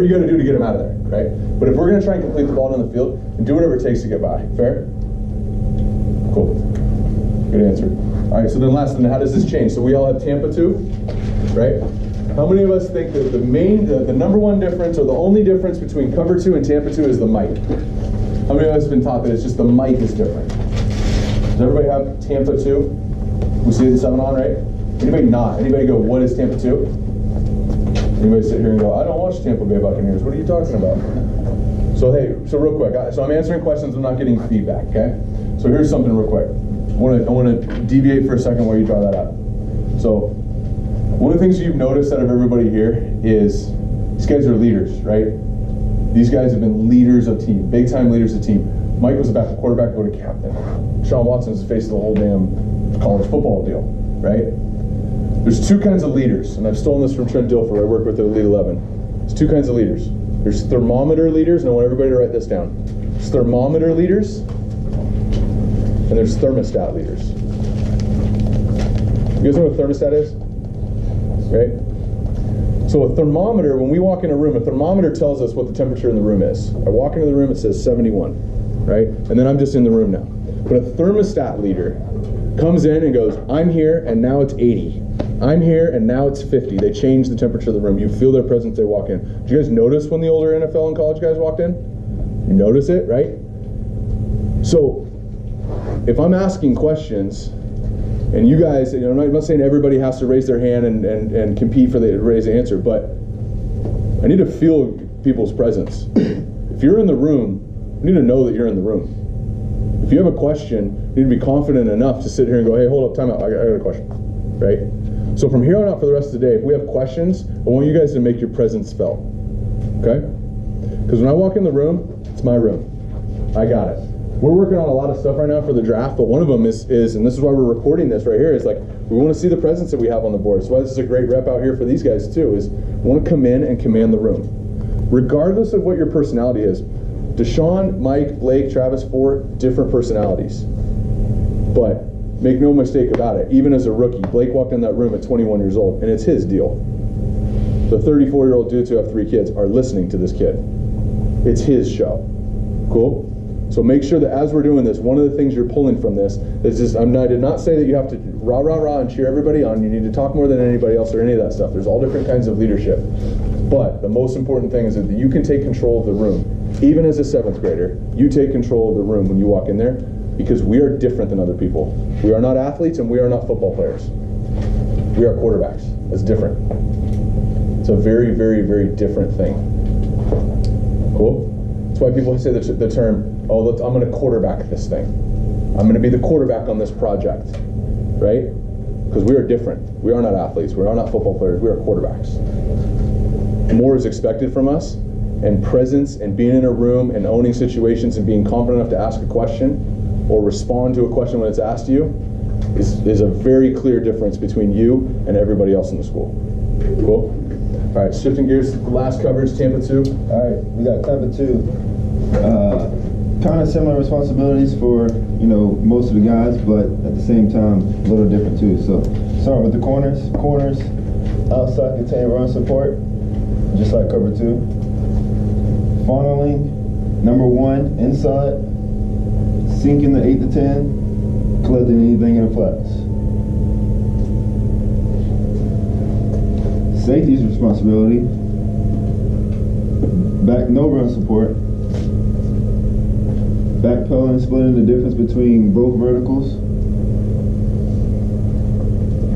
whatever you got to do to get them out of there, right? But if we're going to try and complete the ball down the field, and do whatever it takes to get by. Fair? Cool. Good answer. All right, so then how does this change? So we all have Tampa 2, right? How many of us think that the number one difference or the only difference between cover 2 and Tampa 2 is the mic? How many of us have been taught that it's just the mic is different? Does everybody have Tampa 2? We see the 7 on, right? Anybody not? Anybody go, what is Tampa 2? Anybody sit here and go, I don't watch Tampa Bay Buccaneers. What are you talking about? So hey, so real quick, so I'm answering questions, I'm not getting feedback, okay? So here's something real quick. I want to deviate for a second while you draw that out. So one of the things you've noticed out of everybody here is these guys are leaders, right? These guys have been leaders of team, big time leaders of team. Mike was a backup quarterback, go to captain. Deshaun Watson is the face of the whole damn college football deal, right? There's two kinds of leaders, and I've stolen this from Trent Dilfer. I work with the Elite 11. There's two kinds of leaders. There's thermometer leaders, and I want everybody to write this down. There's thermometer leaders, and there's thermostat leaders. You guys know what a thermostat is? Right? So a thermometer, when we walk in a room, a thermometer tells us what the temperature in the room is. I walk into the room, it says 71, right? And then I'm just in the room now. But a thermostat leader comes in and goes, I'm here, and now it's 80. I'm here, and now it's 50. They change the temperature of the room. You feel their presence, they walk in. Did you guys notice when the older NFL and college guys walked in? You notice it, right? So, if I'm asking questions, and you guys, I'm not saying everybody has to raise their hand and compete for the raise the answer, but I need to feel people's presence. If you're in the room, you need to know that you're in the room. If you have a question, you need to be confident enough to sit here and go, hey, hold up, time out, I got a question, right? So from here on out for the rest of the day, if we have questions, I want you guys to make your presence felt, okay? Because when I walk in the room, it's my room. I got it. We're working on a lot of stuff right now for the draft, but one of them is, and this is why we're recording this right here, is like, we want to see the presence that we have on the board. So why this is a great rep out here for these guys too, is we want to come in and command the room. Regardless of what your personality is, Deshaun, Mike, Blake, Travis, 4 different personalities. But make no mistake about it, even as a rookie, Blake walked in that room at 21 years old, and it's his deal. The 34-year-old dudes who have 3 kids are listening to this kid. It's his show. Cool? So make sure that as we're doing this, one of the things you're pulling from this is just, I did not say that you have to rah, rah, rah and cheer everybody on. You need to talk more than anybody else or any of that stuff. There's all different kinds of leadership. But the most important thing is that you can take control of the room. Even as a 7th grader, you take control of the room when you walk in there, because we are different than other people. We are not athletes and we are not football players. We are quarterbacks. It's different. It's a very, very, very different thing. Cool? That's why people say the term, oh, I'm going to quarterback this thing. I'm going to be the quarterback on this project, right? Because we are different. We are not athletes. We are not football players. We are quarterbacks. More is expected from us, and presence and being in a room and owning situations and being confident enough to ask a question or respond to a question when it's asked to you is a very clear difference between you and everybody else in the school. Cool? All right, shifting gears to the last coverage, Tampa 2. All right, we got Tampa 2. Kind of similar responsibilities for, most of the guys, but at the same time, a little different too. So, starting with the corners. Corners, outside contain run support, just like cover 2. Funneling, number 1, inside, sinking the 8 to 10, collecting anything in the flats. Safety's responsibility, back no run support, backpedaling, splitting the difference between both verticals.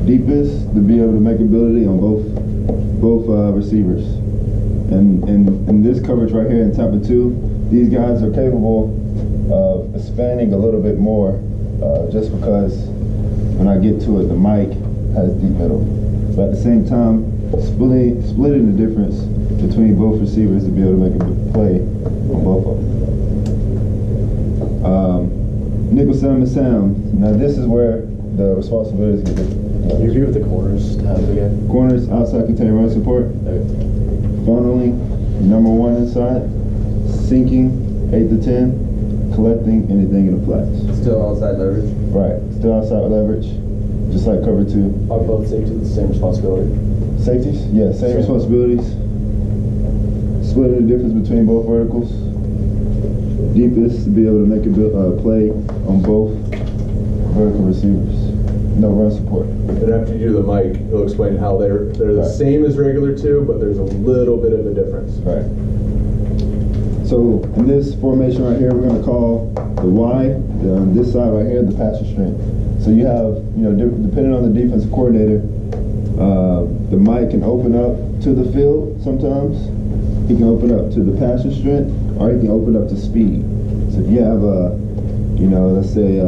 Deepest, to be able to make ability on both receivers. And in this coverage right here in Tampa 2, these guys are capable of expanding a little bit more, just because when I get to it, the mic has deep middle. But at the same time, splitting the difference between both receivers to be able to make a play on both of them. Nickel sound. Now this is where the responsibilities get different. You agree with the corners tab again? Corners, outside contain run support. Okay. Funneling, number 1 inside. Sinking, 8 to 10. Collecting anything in the flats. Still outside leverage? Right, still outside leverage. Just like cover 2. Are both safeties the same responsibility? Safeties? Yeah, same responsibilities. Splitting the difference between both verticals. Deepest to be able to make a play on both vertical receivers. No run support. And after you do the mic, he'll explain how they're the same as regular two, but there's a little bit of a difference. Right. So in this formation right here, we're going to call the Y, this side right here, the passer strength. So you have, depending on the defensive coordinator, the mic can open up to the field sometimes. He can open up to the passer strength, or he can open up to speed. So if you have a, let's say,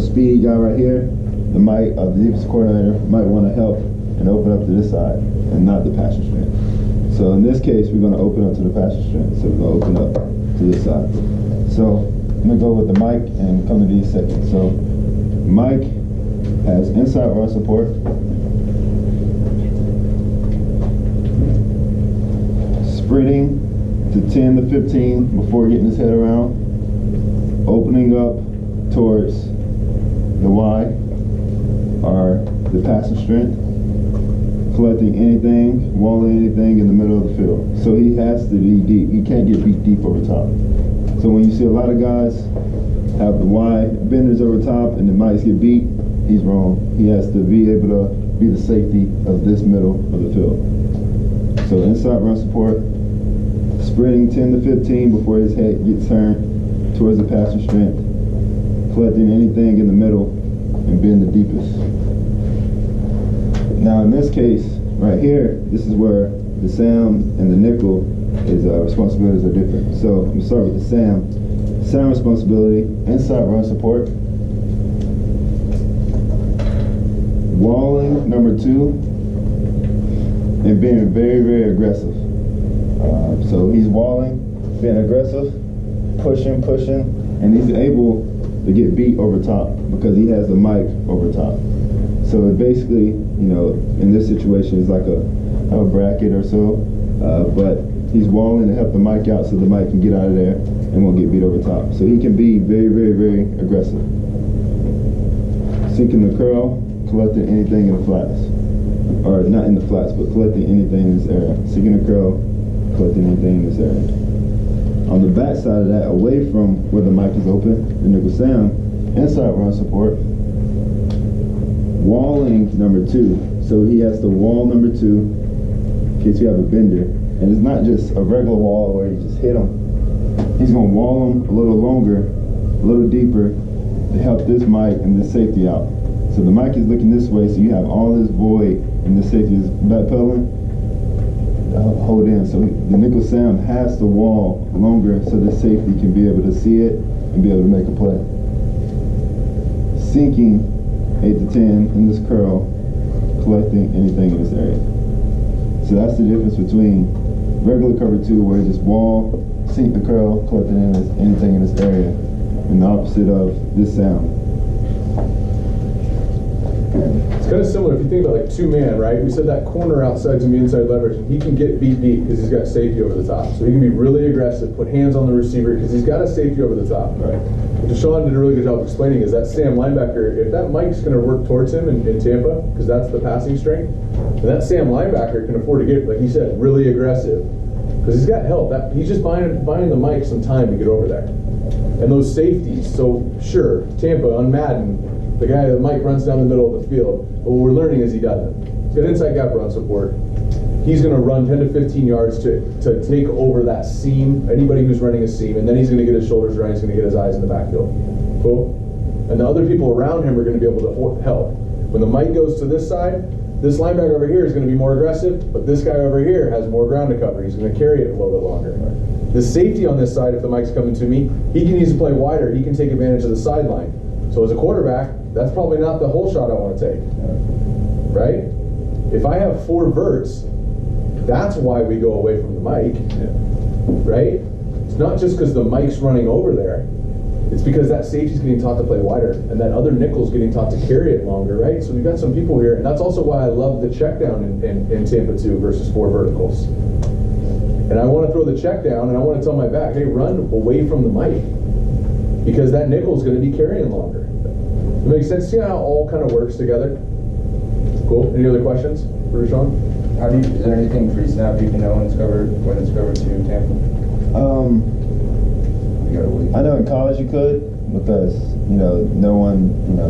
speedy guy right here, the mic, the defensive coordinator might want to help and open up to this side and not the passer strength. So in this case, we're going to open up to the passer strength. So we're going to open up to this side. So I'm going to go with the mic and come to these seconds. So mic has inside run support. Sprinting to 10 to 15 before getting his head around. Opening up towards the Y, or the passing strength. Collecting anything, walling anything in the middle of the field. So he has to be deep. He can't get beat deep over top. So when you see a lot of guys have the Y benders over top and the mics get beat, he's wrong. He has to be able to be the safety of this middle of the field. So inside run support, sprinting 10 to 15 before his head gets turned towards the passer strength, collecting anything in the middle and being the deepest. Now in this case, right here, this is where the SAM and the nickel is responsibilities are different. So I'm gonna start with the SAM. SAM responsibility, inside run support, walling number 2, and being very, very aggressive. So he's walling, being aggressive, pushing, and he's able to get beat over top because he has the mic over top. So it basically, in this situation, it's like a bracket or so, but he's walling to help the mic out so the mic can get out of there and won't get beat over top. So he can be very, very, very aggressive. Sinking the curl, collecting anything in the flats. Or not in the flats, but collecting anything in this area. Sinking the curl, collecting anything in this area. On the back side of that, away from where the mic is open, the nickel SAM, inside run support, walling number 2. So he has to wall number 2 in case you have a bender. And it's not just a regular wall where you just hit him. He's going to wall him a little longer, a little deeper to help this mic and this safety out. So the mic is looking this way, so you have all this void and the safety is backpedaling. Hold in. So the nickel SAM has to wall longer so the safety can be able to see it and be able to make a play. Sinking 8 to 10 in this curl, collecting anything in this area. So that's the difference between regular cover 2 where you just wall, sink the curl, collecting anything in this area, and the opposite of this SAM. It's kind of similar if you think about like 2-man, right? We said that corner outside's gonna be inside leverage, and he can get beat deep because he's got safety over the top. So he can be really aggressive, put hands on the receiver because he's got a safety over the top. Right. What Deshaun did a really good job explaining is that Sam linebacker, if that Mike's gonna work towards him in Tampa, because that's the passing strength, and that Sam linebacker can afford to get, like he said, really aggressive because he's got help. He's just buying the Mike some time to get over there. And those safeties, so sure, Tampa on Madden, the guy that Mike runs down the middle of the field, but what we're learning is he doesn't. He's got inside gap run support. He's going to run 10 to 15 yards to take over that seam, anybody who's running a seam, and then he's going to get his shoulders right, he's going to get his eyes in the backfield. Cool? And the other people around him are going to be able to help. When the Mike goes to this side, this linebacker over here is going to be more aggressive, but this guy over here has more ground to cover. He's going to carry it a little bit longer. The safety on this side, if the Mike's coming to me, he needs to play wider. He can take advantage of the sideline. So as a quarterback, that's probably not the whole shot I want to take, right? If I have 4 verts, that's why we go away from the mic, right? It's not just because the mic's running over there. It's because that safety's getting taught to play wider, and that other nickel's getting taught to carry it longer, right? So we've got some people here, and that's also why I love the check down in Tampa 2 versus 4 verticals. And I want to throw the check down, and I want to tell my back, hey, run away from the mic, because that nickel's going to be carrying longer. It makes sense. See how it all kind of works together? Cool. Any other questions for Deshaun? Is there anything pre-snap you can know when it's covered to Tampa? You gotta wait. I know in college you could, because no one, a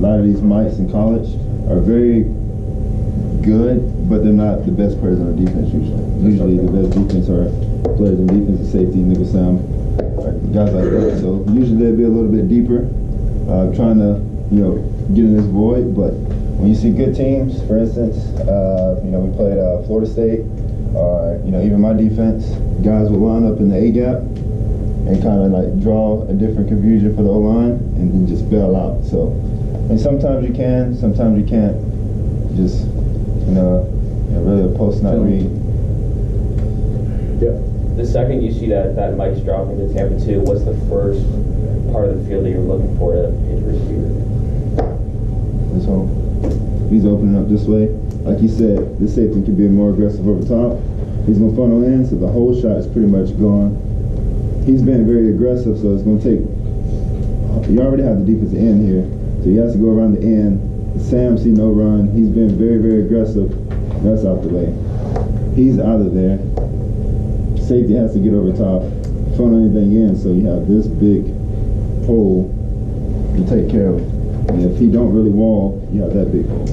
lot of these mics in college are very good, but they're not the best players on the defense usually. Usually the best defense are players in defense and safety, nickel sound, guys like that. So usually they'll be a little bit deeper, trying to get in this void. But when you see good teams, for instance, we played Florida State, or even my defense, guys will line up in the A gap and kind of like draw a different confusion for the O-line and then just bail out. So, and sometimes you can, sometimes you can't. Just really a post not read. Yeah. The second you see that Mike's dropping to Tampa 2, what's the first part of the field that you're looking for to hit your receiver? This home. He's opening up this way. Like you said, this safety can be more aggressive over top. He's going to funnel in, so the whole shot is pretty much gone. He's been very aggressive, so it's going to take... You already have the defensive end here, so he has to go around the end. Sam see no run. He's been very, very aggressive. That's out the way. He's out of there. Safety has to get over top, funnel anything in, so you have this big hole to take care of. And if he don't really wall, you have that big hole.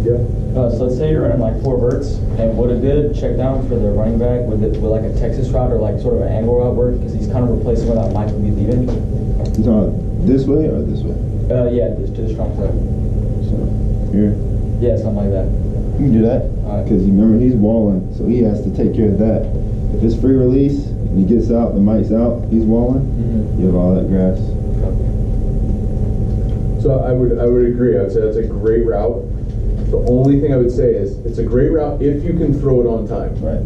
Yeah. So let's say you're running like 4 verts, and would a good check down for the running back with like a Texas route or like sort of an angle route work, because he's kind of replacing where that Mike would be leaving? You talking this way or this way? Yeah, to the strong side. So here. Yeah, something like that. You can do that, because remember he's walling, so he has to take care of that. If it's free release and he gets out, the mic's out, he's walling, you have all that grass. So I would agree. I would say that's a great route. The only thing I would say is it's a great route if you can throw it on time. Right.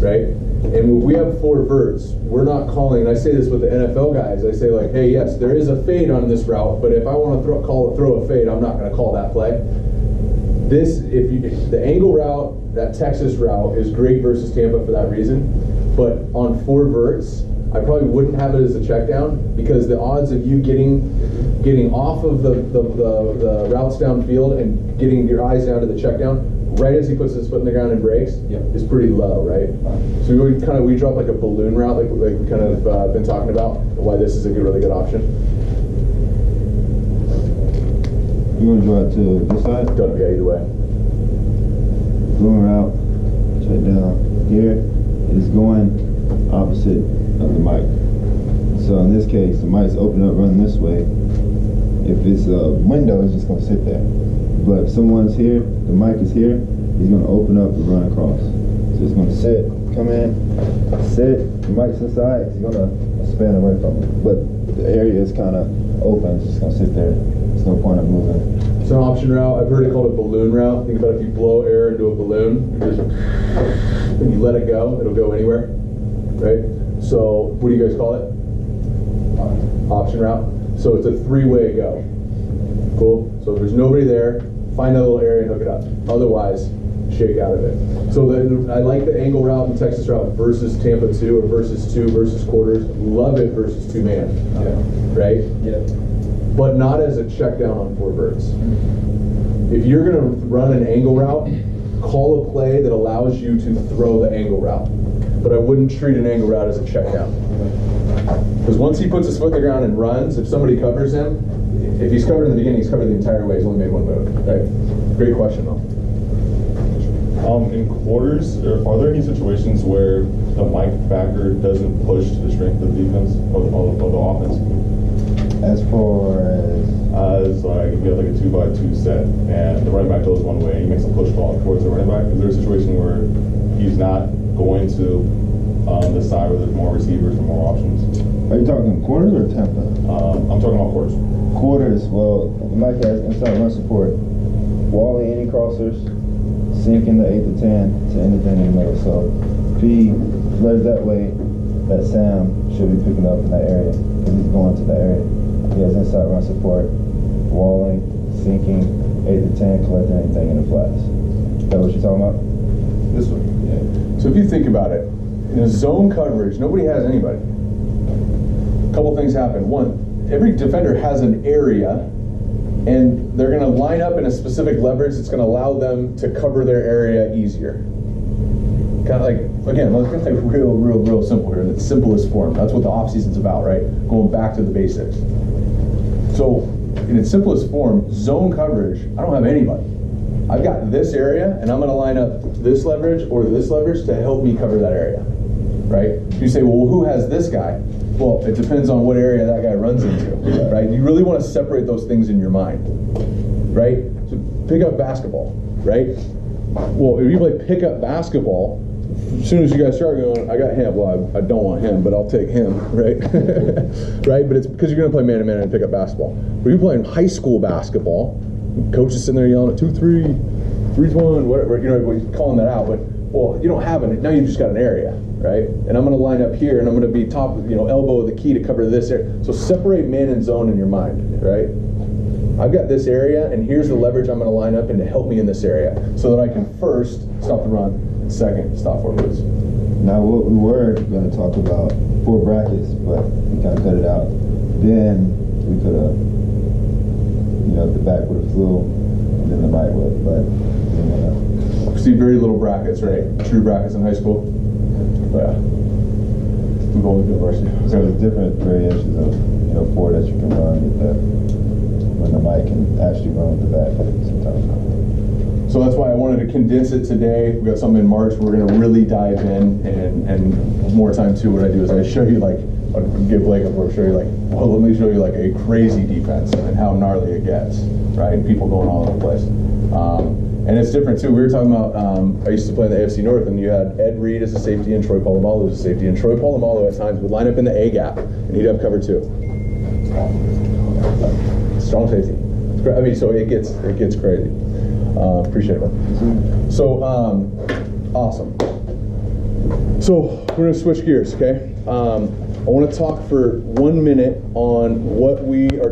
Right? And when we have 4 verts, we're not calling, and I say this with the NFL guys, I say like, hey, yes, there is a fade on this route, but if I want to throw a fade, I'm not going to call that play. If the angle route, that Texas route is great versus Tampa for that reason, but on 4 verts, I probably wouldn't have it as a check down, because the odds of you getting off of the routes downfield and getting your eyes down to the check down right as he puts his foot in the ground and breaks is pretty low, right? So we drop like a balloon route, like we kind of been talking about, why this is a really good option. You want to draw it to this side? Don't be either way. Balloon route, check down here. It is going opposite of the mic. So in this case, the mic's open up, running this way. If it's a window, it's just going to sit there. But if someone's here, the mic is here, he's going to open up and run across. So it's going to sit, come in, sit, the mic's inside, he's going to span away from it. But the area is kind of open, it's just going to sit there. There's no point of moving. It's an option route. I've heard it called a balloon route. Think about if you blow air into a balloon, and you let it go, it'll go anywhere, right? So what do you guys call it? Option route. So it's a 3-way go. Cool. So if there's nobody there, find that little area and hook it up. Otherwise, shake out of it. So I like the angle route and Texas route versus Tampa 2 or versus 2 versus quarters. Love it versus 2-man. Right? Yeah. But not as a check down on 4 verts. If you're going to run an angle route, call a play that allows you to throw the angle route. But I wouldn't treat an angle route as a check down. Because once he puts his foot in the ground and runs, if somebody covers him, if he's covered in the beginning, he's covered the entire way. He's only made 1 move. Right? Great question, though. In quarters, are there any situations where the mic backer doesn't push to the strength of the defense or the offense? As far as like if you have like a 2x2 set and the running back goes one way and he makes a push ball towards the running back, is there a situation where he's not going to the side where there's more receivers or more options? Are you talking quarters or Tampa? I'm talking about quarters. Quarters, well, Mike has inside run support. Walling any crossers, sinking the 8 to 10 to anything in the middle. So if he flares that way, that Sam should be picking up in that area because he's going to that area. He has inside run support, walling, sinking, 8 to 10, collecting anything in the flats. Is that what you're talking about? This way. Yeah. So if you think about it, in a zone coverage, nobody has anybody. A couple things happen. One, every defender has an area and they're going to line up in a specific leverage that's going to allow them to cover their area easier. Kind of like, again, let's get like real simple here, in its simplest form. That's what the off season's about, right? Going back to the basics. So, in its simplest form, zone coverage, I don't have anybody. I've got this area, and I'm going to line up this leverage or this leverage to help me cover that area, right? You say, well, who has this guy? Well, it depends on what area that guy runs into, right? You really want to separate those things in your mind, right? So pick up basketball, right? Well, if you play pick up basketball, as soon as you guys start going, I got him. Well, I don't want him, but I'll take him, right? Right? But it's because you're going to play man-to-man and pick up basketball. But you're playing high school basketball, coach is sitting there yelling at 2-3, 3-1, whatever, you know, calling that out. But, well, you don't have it. Now you've just got an area, right? And I'm going to line up here, and I'm going to be top, you know, elbow of the key to cover this area. So separate man and zone in your mind, right? I've got this area, and here's the leverage I'm going to line up in to help me in this area so that I can first stop the run, and second, stop forwards. Now, what we were going to talk about 4 brackets, but we kind of cut it out. Then we could have, you know, the back would have flew, and then the mic would, but we didn't want to. See very little brackets, right? True brackets in high school. Yeah. We're going to university. So there's different variations of, you know, 4 that you can run with that. When the mic can actually run with the back sometimes. So that's why I wanted to condense it today. We got something in March. We're going to really dive in, and more time too. What I do is I show you, like, I'll give Blake up, or show you, like, well, let me show you like a crazy defense and how gnarly it gets, right? And people going all over the place. And it's different too. We were talking about, I used to play in the AFC North, and you had Ed Reed as a safety and Troy Polamalu as a safety. And Troy Polamalu at times would line up in the A gap, and he'd have cover 2. Strong safety. I mean, so it gets crazy. Appreciate it, man. So, awesome. So we're gonna switch gears, okay? I want to talk for 1 minute on what we are